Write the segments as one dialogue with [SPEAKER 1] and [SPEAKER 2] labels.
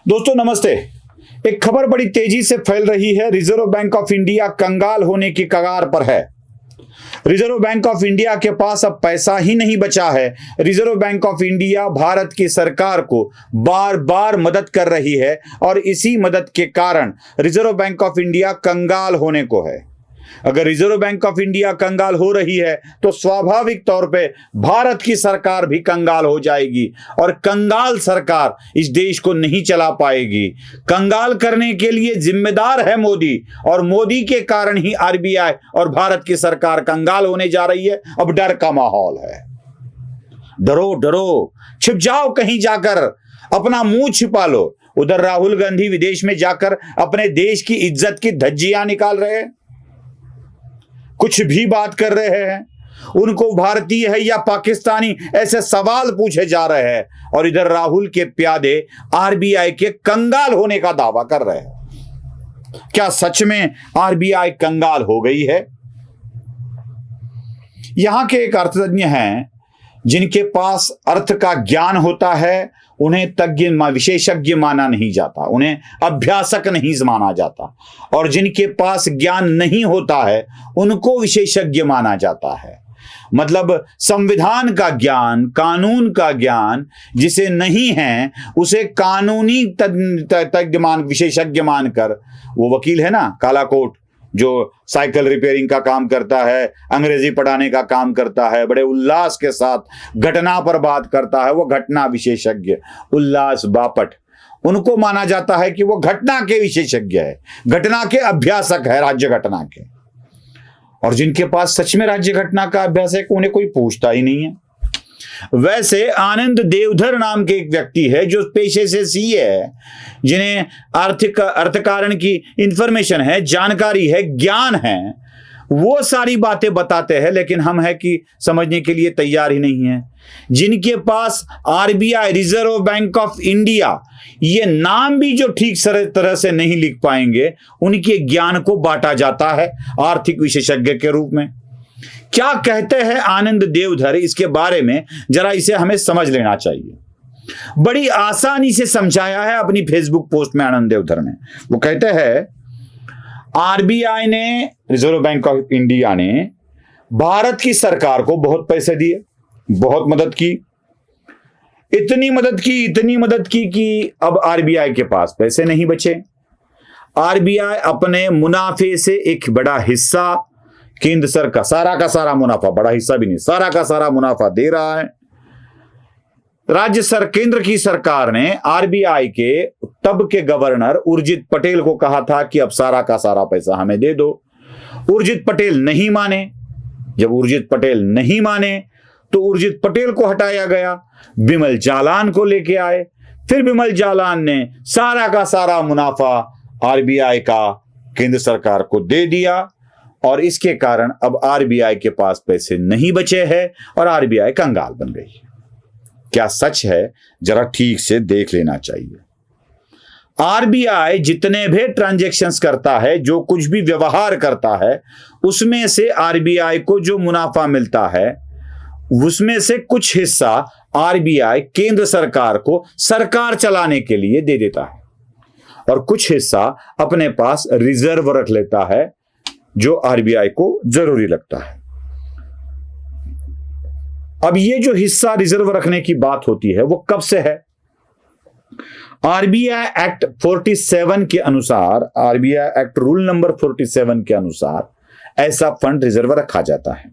[SPEAKER 1] दोस्तों नमस्ते। एक खबर बड़ी तेजी से फैल रही है। रिजर्व बैंक ऑफ इंडिया कंगाल होने की कगार पर है। रिजर्व बैंक ऑफ इंडिया के पास अब पैसा ही नहीं बचा है। Reserve bank of India Bharat की सरकार को बार बार मदद कर रही है और इसी मदद के कारण रिजर्व बैंक ऑफ इंडिया कंगाल होने को है। अगर रिजर्व बैंक ऑफ इंडिया कंगाल हो रही है तो स्वाभाविक तौर पे भारत की सरकार भी कंगाल हो जाएगी और कंगाल सरकार इस देश को नहीं चला पाएगी। कंगाल करने के लिए जिम्मेदार है मोदी और मोदी के कारण ही आरबीआई और भारत की सरकार कंगाल होने जा रही है। अब डर का माहौल है। डरो डरो, छिप जाओ कहीं जाकर, अपना मुंह छिपा लो। उधर राहुल गांधी विदेश में जाकर अपने देश की इज्जत की धज्जियां निकाल रहे हैं, कुछ भी बात कर रहे हैं। उनको भारतीय है या पाकिस्तानी ऐसे सवाल पूछे जा रहे हैं और इधर राहुल के प्यादे आरबीआई के कंगाल होने का दावा कर रहे हैं। क्या सच में आरबीआई कंगाल हो गई है? यहां के एक अर्थतज्ञ हैं जिनके पास अर्थ का ज्ञान होता है, उन्हें तज्ञ विशेषज्ञ माना नहीं जाता, उन्हें अभ्यासक नहीं माना जाता, और जिनके पास ज्ञान नहीं होता है उनको विशेषज्ञ माना जाता है। मतलब संविधान का ज्ञान, कानून का ज्ञान जिसे नहीं है उसे कानूनी तज्ञ विशेषज्ञ मानकर, वो वकील है ना काला कोट जो साइकिल रिपेयरिंग का काम करता है, अंग्रेजी पढ़ाने का काम करता है, बड़े उल्लास के साथ घटना पर बात करता है, वो घटना विशेषज्ञ उल्लास बापट, उनको माना जाता है कि वो घटना के विशेषज्ञ है, घटना के अभ्यासक है, राज्य घटना के। और जिनके पास सच में राज्य घटना का अभ्यास है उन्हें कोई पूछता ही नहीं है। वैसे आनंद देवधर नाम के एक व्यक्ति है जो पेशे से सीए है, जिन्हें अर्थकारण की इंफॉर्मेशन है, जानकारी है, ज्ञान है, वो सारी बातें बताते हैं, लेकिन हम है कि समझने के लिए तैयार ही नहीं है। जिनके पास RBI reserve bank of India ये नाम भी जो ठीक तरह से नहीं लिख पाएंगे, उनके ज्ञान को बांटा जाता है आर्थिक विशेषज्ञ के रूप में। क्या कहते हैं आनंद देवधर, इसके बारे में जरा इसे हमें समझ लेना चाहिए। बड़ी आसानी से समझाया है अपनी फेसबुक पोस्ट में आनंद देवधर ने। वो कहते हैं आरबीआई ने, रिजर्व बैंक ऑफ इंडिया ने भारत की सरकार को बहुत पैसे दिए, बहुत मदद की, इतनी मदद की कि अब आरबीआई के पास पैसे नहीं बचे। आरबीआई अपने मुनाफे से एक बड़ा हिस्सा केंद्र सरकार का सारा मुनाफा, बड़ा हिस्सा भी नहीं, सारा का सारा मुनाफा दे रहा है। केंद्र की सरकार ने आरबीआई के तब के गवर्नर उर्जित पटेल को कहा था कि अब सारा का सारा पैसा हमें दे दो। उर्जित पटेल नहीं माने। जब उर्जित पटेल नहीं माने तो उर्जित पटेल को हटाया गया, बिमल जालान को लेके आए। फिर बिमल जालान ने सारा का सारा मुनाफा आरबीआई का केंद्र सरकार को दे दिया और इसके कारण अब आरबीआई के पास पैसे नहीं बचे हैं और आरबीआई कंगाल बन गई। क्या सच है? जरा ठीक से देख लेना चाहिए। आरबीआई जितने भी ट्रांजैक्शंस करता है, जो कुछ भी व्यवहार करता है, उसमें से आरबीआई को जो मुनाफा मिलता है उसमें से कुछ हिस्सा आरबीआई केंद्र सरकार को सरकार चलाने के लिए दे देता है और कुछ हिस्सा अपने पास रिजर्व रख लेता है जो आरबीआई को जरूरी लगता है। अब ये जो हिस्सा रिजर्व रखने की बात होती है वो कब से है? आरबीआई एक्ट 47 के अनुसार, आरबीआई एक्ट रूल नंबर 47 के अनुसार ऐसा फंड रिजर्व रखा जाता है।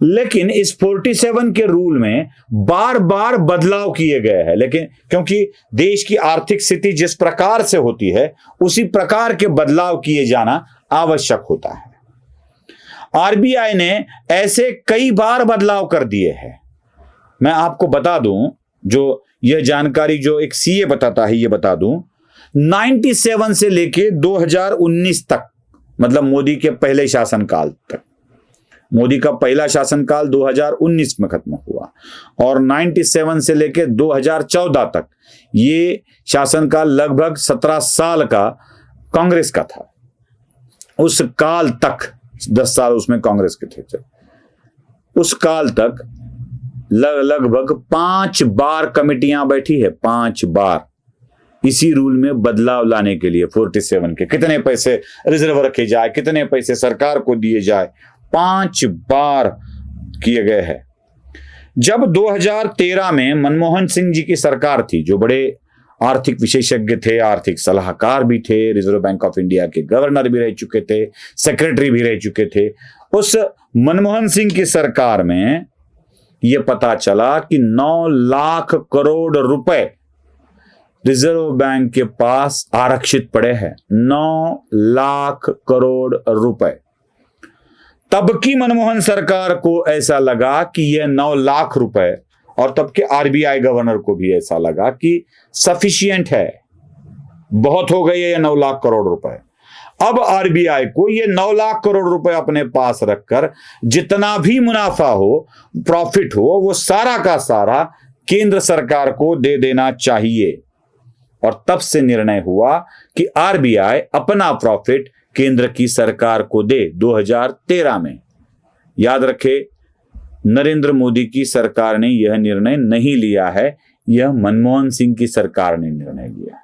[SPEAKER 1] लेकिन इस 47 के रूल में बार बार बदलाव किए गए हैं, लेकिन क्योंकि देश की आर्थिक स्थिति जिस प्रकार से होती है उसी प्रकार के बदलाव किए जाना आवश्यक होता है। आरबीआई ने ऐसे कई बार बदलाव कर दिए हैं। मैं आपको बता दूं, जो यह जानकारी जो एक सीए बताता है ये बता दूं, 97 से लेके 2019 तक, मतलब मोदी के पहले शासनकाल तक, मोदी का पहला शासनकाल 2019 में खत्म हुआ और 97 से लेके 2014 तक ये शासनकाल लगभग 17 साल का कांग्रेस का था। उस काल तक 10 साल उसमें कांग्रेस के थे। उस काल तक लगभग 5 बार कमेटियां बैठी है, 5 बार। इसी रूल में बदलाव लाने के लिए 47 के कितने पैसे रिजर्व रखे जाए, कितने पैसे सरकार को दिए जाए, 5 बार किए गए हैं। जब 2013 में मनमोहन सिंह जी की सरकार थी, जो बड़े आर्थिक विशेषज्ञ थे, आर्थिक सलाहकार भी थे, रिजर्व बैंक ऑफ इंडिया के गवर्नर भी रह चुके थे, सेक्रेटरी भी रह चुके थे, उस मनमोहन सिंह की सरकार में यह पता चला कि 9 लाख करोड़ रुपए रिजर्व बैंक के पास आरक्षित पड़े हैं। 9 लाख करोड़ रुपए। तब की मनमोहन सरकार को ऐसा लगा कि यह 9 लाख रुपए, और तब के आरबीआई गवर्नर को भी ऐसा लगा कि सफिशिएंट है, बहुत हो गई है ये 9 लाख करोड़ रुपए। अब आरबीआई को ये 9 लाख करोड़ रुपए अपने पास रखकर जितना भी मुनाफा हो, प्रॉफिट हो, वो सारा का सारा केंद्र सरकार को दे देना चाहिए। और तब से निर्णय हुआ कि आरबीआई अपना प्रॉफिट केंद्र की सरकार को दे। 2013 में, याद रखे, नरेंद्र मोदी की सरकार ने यह निर्णय नहीं लिया है, यह मनमोहन सिंह की सरकार ने निर्णय लिया है।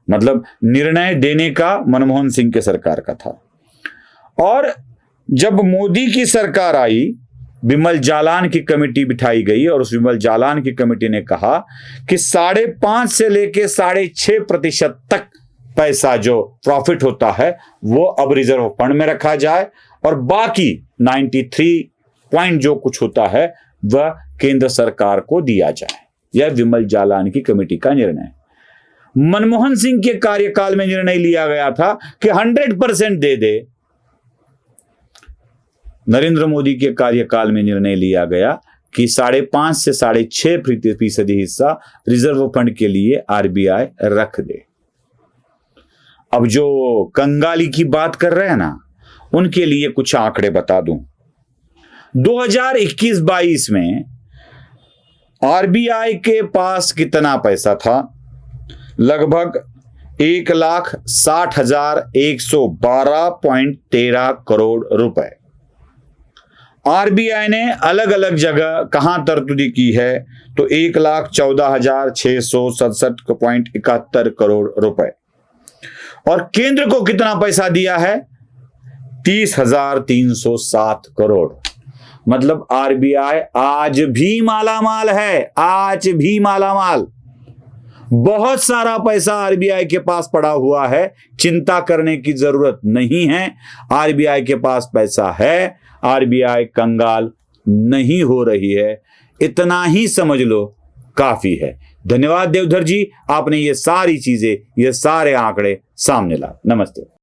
[SPEAKER 1] मतलब निर्णय देने का मनमोहन सिंह के सरकार का था। और जब मोदी की सरकार आई, विमल जालान की कमेटी बिठाई गई और उस विमल जालान की कमेटी ने कहा कि 5.5 से लेके 6.5% तक पैसा जो प्रॉफिट होता है वो अब रिजर्व फंड में रखा जाए और बाकी 93 पॉइंट जो कुछ होता है वह केंद्र सरकार को दिया जाए। यह विमल जालान की कमेटी का निर्णय। मनमोहन सिंह के कार्यकाल में निर्णय लिया गया था कि 100% दे दे। नरेंद्र मोदी के कार्यकाल में निर्णय लिया गया कि 5.5 से 6.5% हिस्सा रिजर्व फंड के लिए आरबीआई रख दे। अब जो कंगाली की बात कर रहे हैं ना, उनके लिए कुछ आंकड़े बता दूं। 2021-22 में आरबीआई के पास कितना पैसा था? लगभग 1,60,112.13 करोड़ रुपए। आरबीआई ने अलग अलग जगह कहां तरतूदी की है तो 1,14,667.71 करोड़ रुपए। और केंद्र को कितना पैसा दिया है? 30,307 करोड़। मतलब आरबीआई आज भी मालामाल है, आज भी मालामाल। बहुत सारा पैसा आरबीआई के पास पड़ा हुआ है, चिंता करने की जरूरत नहीं है। आरबीआई के पास पैसा है, आरबीआई कंगाल नहीं हो रही है, इतना ही समझ लो काफी है। धन्यवाद देवधर जी, आपने ये सारी चीजें, ये सारे आंकड़े सामने ला। नमस्ते।